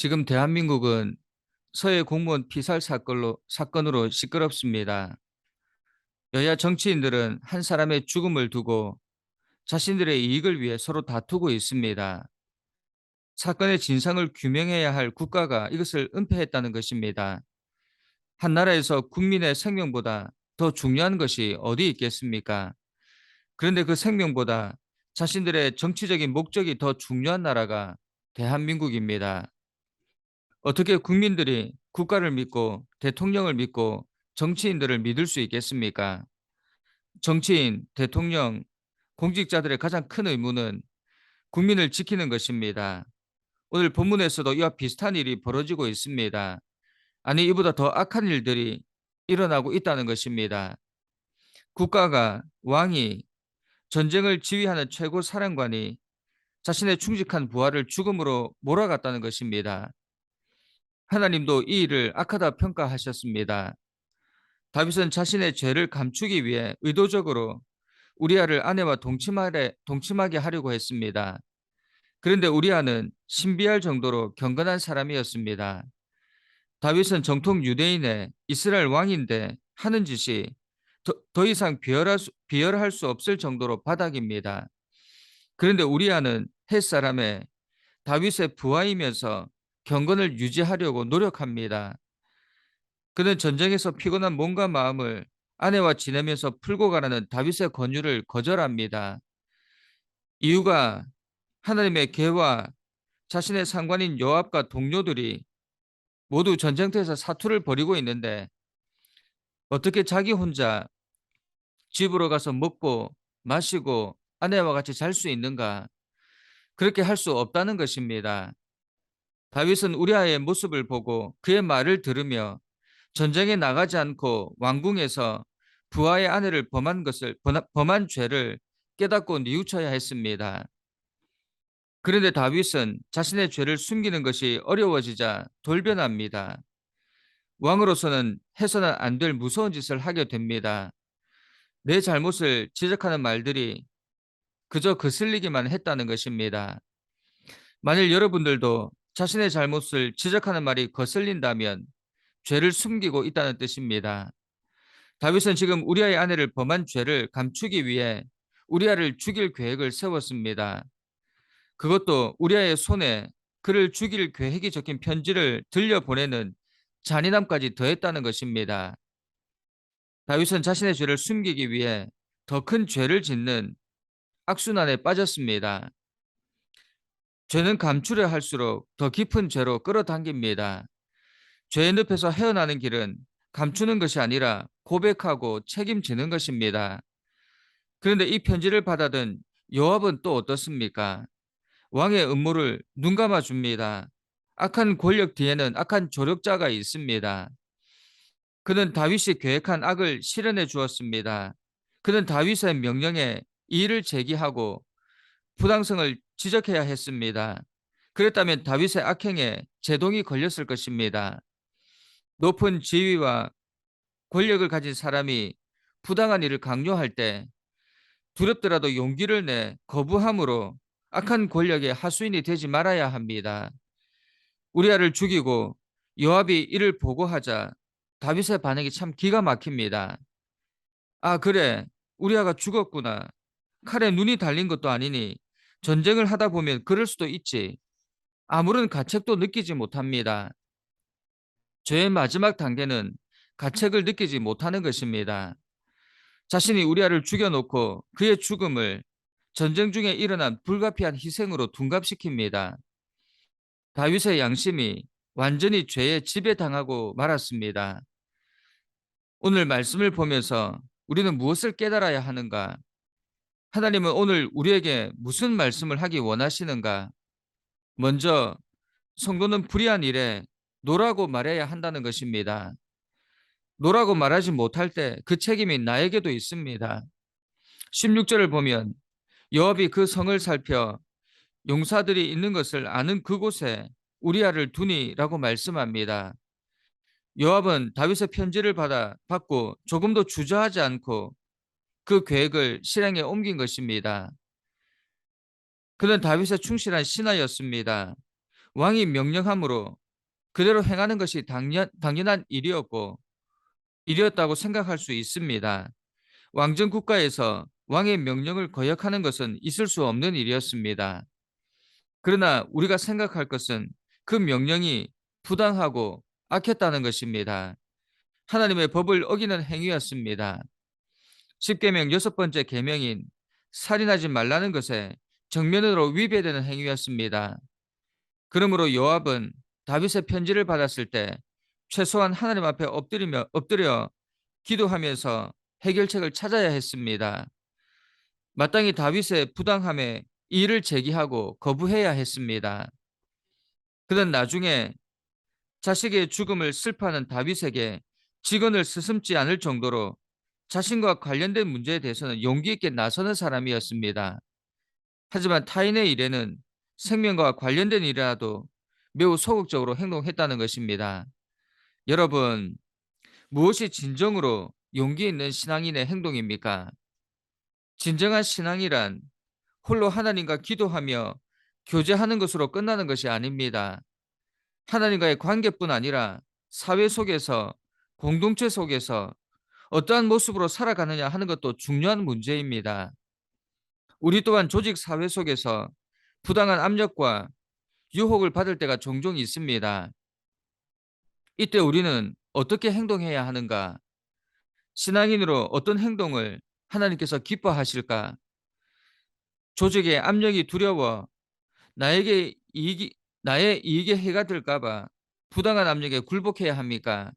지금 대한민국은 서해 공무원 피살 사건으로 시끄럽습니다. 여야 정치인들은 한 사람의 죽음을 두고 자신들의 이익을 위해 서로 다투고 있습니다. 사건의 진상을 규명해야 할 국가가 이것을 은폐했다는 것입니다. 한 나라에서 국민의 생명보다 더 중요한 것이 어디 있겠습니까? 그런데 그 생명보다 자신들의 정치적인 목적이 더 중요한 나라가 대한민국입니다. 어떻게 국민들이 국가를 믿고 대통령을 믿고 정치인들을 믿을 수 있겠습니까? 정치인, 대통령, 공직자들의 가장 큰 의무는 국민을 지키는 것입니다. 오늘 본문에서도 이와 비슷한 일이 벌어지고 있습니다. 아니, 이보다 더 악한 일들이 일어나고 있다는 것입니다. 국가가, 왕이, 전쟁을 지휘하는 최고 사령관이 자신의 충직한 부하를 죽음으로 몰아갔다는 것입니다. 하나님도 이 일을 악하다 평가하셨습니다. 다윗은 자신의 죄를 감추기 위해 의도적으로 우리아를 아내와 동침하게 하려고 했습니다. 그런데 우리아는 신비할 정도로 경건한 사람이었습니다. 다윗은 정통 유대인의 이스라엘 왕인데 하는 짓이 더 이상 비열할 수 없을 정도로 바닥입니다. 그런데 우리아는 헷 사람의 다윗의 부하이면서 경건을 유지하려고 노력합니다. 그는 전쟁에서 피곤한 몸과 마음을 아내와 지내면서 풀고 가라는 다윗의 권유를 거절합니다. 이유가 하나님의 계와 자신의 상관인 요압과 동료들이 모두 전쟁터에서 사투를 벌이고 있는데 어떻게 자기 혼자 집으로 가서 먹고 마시고 아내와 같이 잘 수 있는가? 그렇게 할 수 없다는 것입니다. 다윗은 우리아의 모습을 보고 그의 말을 들으며 전쟁에 나가지 않고 왕궁에서 부하의 아내를 범한 죄를 깨닫고 뉘우쳐야 했습니다. 그런데 다윗은 자신의 죄를 숨기는 것이 어려워지자 돌변합니다. 왕으로서는 해서는 안 될 무서운 짓을 하게 됩니다. 내 잘못을 지적하는 말들이 그저 거슬리기만 했다는 것입니다. 만일 여러분들도 자신의 잘못을 지적하는 말이 거슬린다면 죄를 숨기고 있다는 뜻입니다. 다윗은 지금 우리아의 아내를 범한 죄를 감추기 위해 우리아를 죽일 계획을 세웠습니다. 그것도 우리아의 손에 그를 죽일 계획이 적힌 편지를 들려보내는 잔인함까지 더했다는 것입니다. 다윗은 자신의 죄를 숨기기 위해 더 큰 죄를 짓는 악순환에 빠졌습니다. 죄는 감추려 할수록 더 깊은 죄로 끌어당깁니다. 죄의 늪에서 헤어나는 길은 감추는 것이 아니라 고백하고 책임지는 것입니다. 그런데 이 편지를 받아든 요압은 또 어떻습니까? 왕의 음모를 눈감아 줍니다. 악한 권력 뒤에는 악한 조력자가 있습니다. 그는 다윗이 계획한 악을 실현해 주었습니다. 그는 다윗의 명령에 이의를 제기하고 부당성을 지적해야 했습니다. 그랬다면 다윗의 악행에 제동이 걸렸을 것입니다. 높은 지위와 권력을 가진 사람이 부당한 일을 강요할 때 두렵더라도 용기를 내 거부함으로 악한 권력의 하수인이 되지 말아야 합니다. 우리아를 죽이고 요압이 이를 보고하자 다윗의 반응이 참 기가 막힙니다. 아, 그래. 우리아가 죽었구나. 칼에 눈이 달린 것도 아니니 전쟁을 하다 보면 그럴 수도 있지. 아무런 가책도 느끼지 못합니다. 죄의 마지막 단계는 가책을 느끼지 못하는 것입니다. 자신이 우리아를 죽여놓고 그의 죽음을 전쟁 중에 일어난 불가피한 희생으로 둔갑시킵니다. 다윗의 양심이 완전히 죄에 지배당하고 말았습니다. 오늘 말씀을 보면서 우리는 무엇을 깨달아야 하는가? 하나님은 오늘 우리에게 무슨 말씀을 하기 원하시는가? 먼저 성도는 불의한 일에 노라고 말해야 한다는 것입니다. 노라고 말하지 못할 때 그 책임이 나에게도 있습니다. 16절을 보면 요압이 그 성을 살펴 용사들이 있는 것을 아는 그곳에 우리아를 두니라고 말씀합니다. 요압은 다윗의 편지를 받고 조금도 주저하지 않고 그 계획을 실행에 옮긴 것입니다. 그는 다윗의 충실한 신하였습니다. 왕이 명령함으로 그대로 행하는 것이 당연한 일이었다고 생각할 수 있습니다. 왕정 국가에서 왕의 명령을 거역하는 것은 있을 수 없는 일이었습니다. 그러나 우리가 생각할 것은 그 명령이 부당하고 악했다는 것입니다. 하나님의 법을 어기는 행위였습니다. 십계명 여섯 번째 계명인 살인하지 말라는 것에 정면으로 위배되는 행위였습니다. 그러므로 요압은 다윗의 편지를 받았을 때 최소한 하나님 앞에 엎드려 기도하면서 해결책을 찾아야 했습니다. 마땅히 다윗의 부당함에 이의를 제기하고 거부해야 했습니다. 그는 나중에 자식의 죽음을 슬퍼하는 다윗에게 직언을 스슴지 않을 정도로 자신과 관련된 문제에 대해서는 용기 있게 나서는 사람이었습니다. 하지만 타인의 일에는 생명과 관련된 일이라도 매우 소극적으로 행동했다는 것입니다. 여러분, 무엇이 진정으로 용기 있는 신앙인의 행동입니까? 진정한 신앙이란 홀로 하나님과 기도하며 교제하는 것으로 끝나는 것이 아닙니다. 하나님과의 관계뿐 아니라 사회 속에서, 공동체 속에서 어떠한 모습으로 살아가느냐 하는 것도 중요한 문제입니다. 우리 또한 조직 사회 속에서 부당한 압력과 유혹을 받을 때가 종종 있습니다. 이때 우리는 어떻게 행동해야 하는가? 신앙인으로 어떤 행동을 하나님께서 기뻐하실까? 조직의 압력이 두려워 나에게 나의 이익에 해가 될까봐 부당한 압력에 굴복해야 합니까?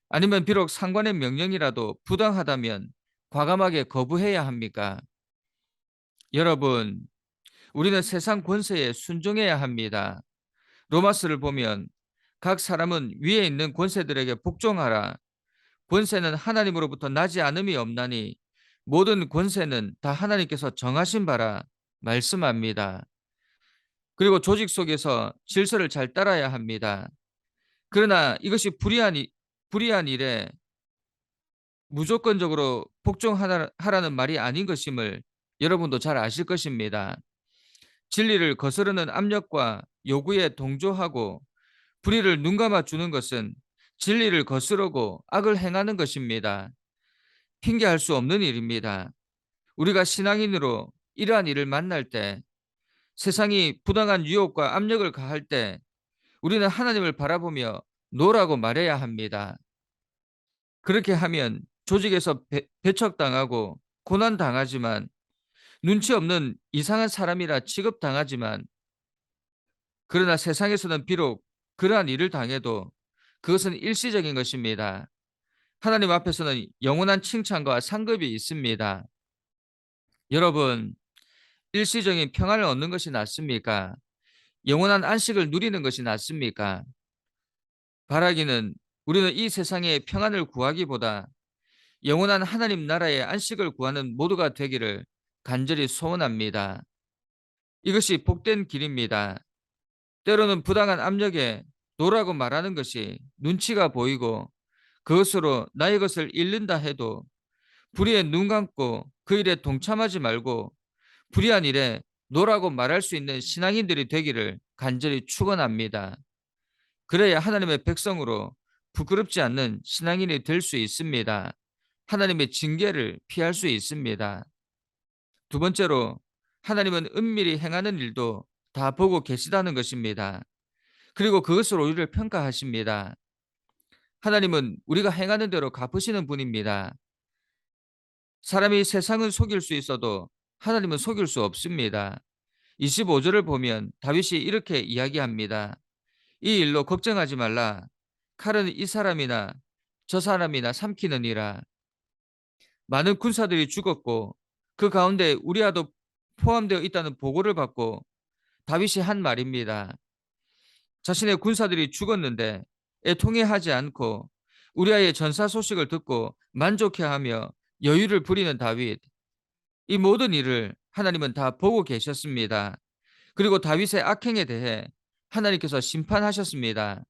아니면 비록 상관의 명령이라도 부당하다면 과감하게 거부해야 합니까? 여러분, 우리는 세상 권세에 순종해야 합니다. 로마스를 보면 각 사람은 위에 있는 권세들에게 복종하라. 권세는 하나님으로부터 나지 않음이 없나니 모든 권세는 다 하나님께서 정하신 바라 말씀합니다. 그리고 조직 속에서 질서를 잘 따라야 합니다. 그러나 이것이 불의한 일에 무조건적으로 복종하라는 말이 아닌 것임을 여러분도 잘 아실 것입니다. 진리를 거스르는 압력과 요구에 동조하고 불의를 눈감아 주는 것은 진리를 거스르고 악을 행하는 것입니다. 핑계할 수 없는 일입니다. 우리가 신앙인으로 이러한 일을 만날 때, 세상이 부당한 유혹과 압력을 가할 때 우리는 하나님을 바라보며 노라고 말해야 합니다. 그렇게 하면 조직에서 배척당하고 고난당하지만, 눈치 없는 이상한 사람이라 취급당하지만, 그러나 세상에서는 비록 그러한 일을 당해도 그것은 일시적인 것입니다. 하나님 앞에서는 영원한 칭찬과 상급이 있습니다. 여러분, 일시적인 평안을 얻는 것이 낫습니까? 영원한 안식을 누리는 것이 낫습니까? 바라기는 우리는 이 세상의 평안을 구하기보다 영원한 하나님 나라의 안식을 구하는 모두가 되기를 간절히 소원합니다. 이것이 복된 길입니다. 때로는 부당한 압력에 노라고 말하는 것이 눈치가 보이고 그것으로 나의 것을 잃는다 해도 불의에 눈 감고 그 일에 동참하지 말고 불의한 일에 노라고 말할 수 있는 신앙인들이 되기를 간절히 축원합니다. 그래야 하나님의 백성으로 부끄럽지 않는 신앙인이 될 수 있습니다. 하나님의 징계를 피할 수 있습니다. 두 번째로, 하나님은 은밀히 행하는 일도 다 보고 계시다는 것입니다. 그리고 그것으로 우리를 평가하십니다. 하나님은 우리가 행하는 대로 갚으시는 분입니다. 사람이 세상은 속일 수 있어도 하나님은 속일 수 없습니다. 25절을 보면 다윗이 이렇게 이야기합니다. 이 일로 걱정하지 말라. 칼은 이 사람이나 저 사람이나 삼키느니라. 많은 군사들이 죽었고 그 가운데 우리아도 포함되어 있다는 보고를 받고 다윗이 한 말입니다. 자신의 군사들이 죽었는데 애통해하지 않고 우리아의 전사 소식을 듣고 만족해하며 여유를 부리는 다윗. 이 모든 일을 하나님은 다 보고 계셨습니다. 그리고 다윗의 악행에 대해 하나님께서 심판하셨습니다.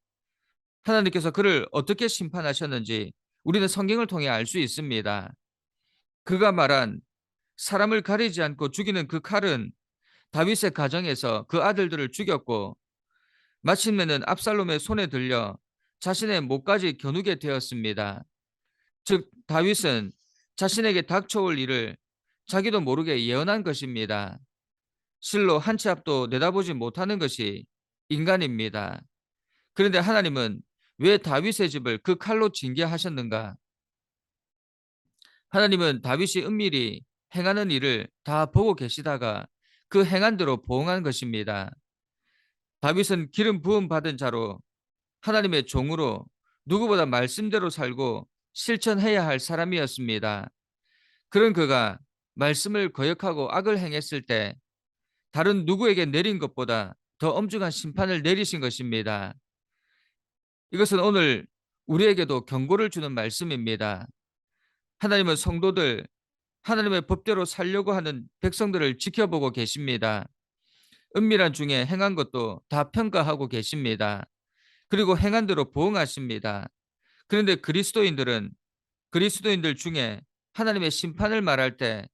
하나님께서 그를 어떻게 심판하셨는지 우리는 성경을 통해 알 수 있습니다. 그가 말한 사람을 가리지 않고 죽이는 그 칼은 다윗의 가정에서 그 아들들을 죽였고 마침내는 압살롬의 손에 들려 자신의 목까지 겨누게 되었습니다. 즉 다윗은 자신에게 닥쳐올 일을 자기도 모르게 예언한 것입니다. 실로 한 치 앞도 내다보지 못하는 것이 인간입니다. 그런데 하나님은 왜 다윗의 집을 그 칼로 징계하셨는가? 하나님은 다윗이 은밀히 행하는 일을 다 보고 계시다가 그 행한대로 보응한 것입니다. 다윗은 기름 부음 받은 자로 하나님의 종으로 누구보다 말씀대로 살고 실천해야 할 사람이었습니다. 그런 그가 말씀을 거역하고 악을 행했을 때 다른 누구에게 내린 것보다 더 엄중한 심판을 내리신 것입니다. 이것은 오늘 우리에게도 경고를 주는 말씀입니다. 하나님은 성도들, 하나님의 법대로 살려고 하는 백성들을 지켜보고 계십니다. 은밀한 중에 행한 것도 다 평가하고 계십니다. 그리고 행한 대로 보응하십니다. 그런데 그리스도인들 중에 하나님의 심판을 말할 때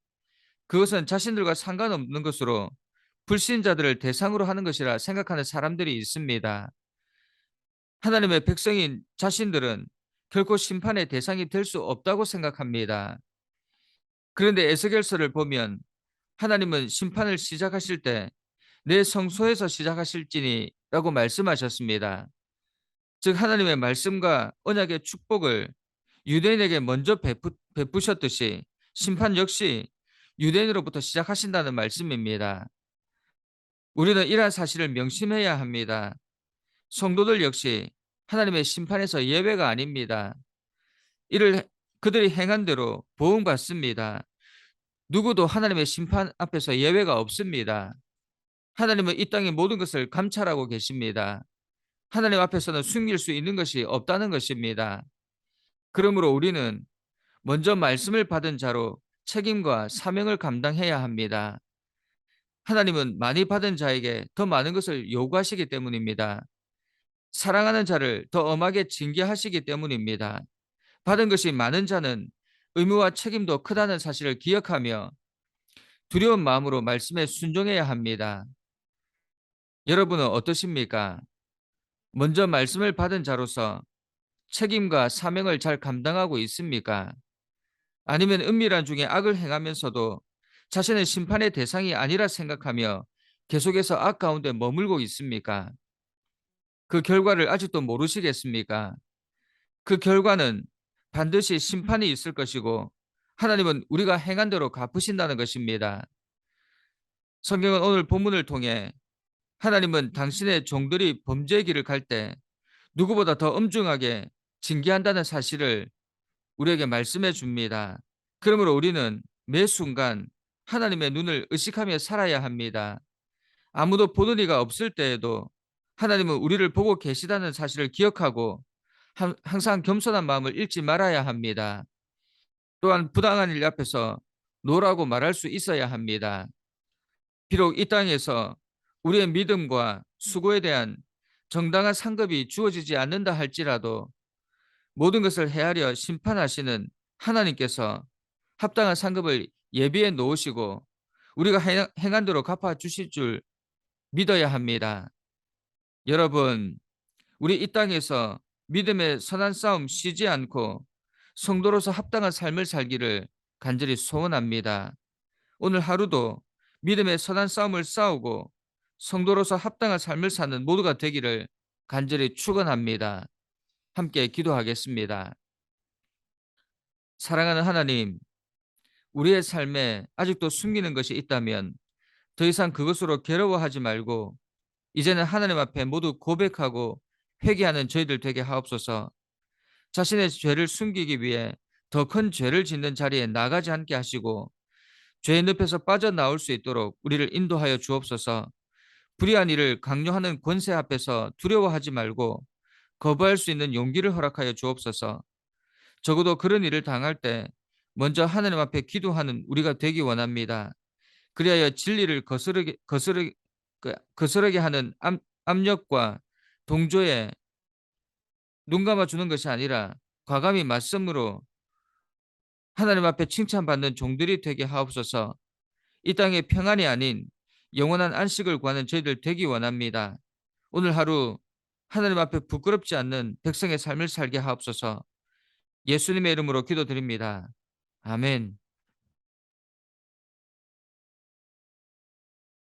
그것은 자신들과 상관없는 것으로 불신자들을 대상으로 하는 것이라 생각하는 사람들이 있습니다. 하나님의 백성인 자신들은 결코 심판의 대상이 될 수 없다고 생각합니다. 그런데 에스겔서를 보면 하나님은 심판을 시작하실 때 내 성소에서 시작하실지니라고 말씀하셨습니다. 즉 하나님의 말씀과 언약의 축복을 유대인에게 먼저 베푸셨듯이 심판 역시 유대인으로부터 시작하신다는 말씀입니다. 우리는 이러한 사실을 명심해야 합니다. 성도들 역시 하나님의 심판에서 예외가 아닙니다. 이를 그들이 행한 대로 보응받습니다. 누구도 하나님의 심판 앞에서 예외가 없습니다. 하나님은 이 땅의 모든 것을 감찰하고 계십니다. 하나님 앞에서는 숨길 수 있는 것이 없다는 것입니다. 그러므로 우리는 먼저 말씀을 받은 자로 책임과 사명을 감당해야 합니다. 하나님은 많이 받은 자에게 더 많은 것을 요구하시기 때문입니다. 사랑하는 자를 더 엄하게 징계하시기 때문입니다. 받은 것이 많은 자는 의무와 책임도 크다는 사실을 기억하며 두려운 마음으로 말씀에 순종해야 합니다. 여러분은 어떠십니까? 먼저 말씀을 받은 자로서 책임과 사명을 잘 감당하고 있습니까? 아니면 은밀한 중에 악을 행하면서도 자신의 심판의 대상이 아니라 생각하며 계속해서 악 가운데 머물고 있습니까? 그 결과를 아직도 모르시겠습니까? 그 결과는 반드시 심판이 있을 것이고 하나님은 우리가 행한 대로 갚으신다는 것입니다. 성경은 오늘 본문을 통해 하나님은 당신의 종들이 범죄의 길을 갈 때 누구보다 더 엄중하게 징계한다는 사실을 우리에게 말씀해 줍니다. 그러므로 우리는 매 순간 하나님의 눈을 의식하며 살아야 합니다. 아무도 보는 이가 없을 때에도 하나님은 우리를 보고 계시다는 사실을 기억하고 항상 겸손한 마음을 잃지 말아야 합니다. 또한 부당한 일 앞에서 노라고 말할 수 있어야 합니다. 비록 이 땅에서 우리의 믿음과 수고에 대한 정당한 상급이 주어지지 않는다 할지라도 모든 것을 헤아려 심판하시는 하나님께서 합당한 상급을 예비해 놓으시고 우리가 행한 대로 갚아 주실 줄 믿어야 합니다. 여러분, 우리 이 땅에서 믿음의 선한 싸움 쉬지 않고 성도로서 합당한 삶을 살기를 간절히 소원합니다. 오늘 하루도 믿음의 선한 싸움을 싸우고 성도로서 합당한 삶을 사는 모두가 되기를 간절히 축원합니다. 함께 기도하겠습니다. 사랑하는 하나님, 우리의 삶에 아직도 숨기는 것이 있다면 더 이상 그것으로 괴로워하지 말고 이제는 하나님 앞에 모두 고백하고 회개하는 저희들 되게 하옵소서. 자신의 죄를 숨기기 위해 더 큰 죄를 짓는 자리에 나가지 않게 하시고 죄의 늪에서 빠져나올 수 있도록 우리를 인도하여 주옵소서. 불의한 일을 강요하는 권세 앞에서 두려워하지 말고 거부할 수 있는 용기를 허락하여 주옵소서. 적어도 그런 일을 당할 때 먼저 하나님 앞에 기도하는 우리가 되기 원합니다. 그리하여 진리를 거스르게 하는 압력과 동조에 눈 감아주는 것이 아니라 과감히 맞섬으로 하나님 앞에 칭찬받는 종들이 되게 하옵소서. 이 땅의 평안이 아닌 영원한 안식을 구하는 저희들 되기 원합니다. 오늘 하루 하나님 앞에 부끄럽지 않는 백성의 삶을 살게 하옵소서. 예수님의 이름으로 기도드립니다. 아멘.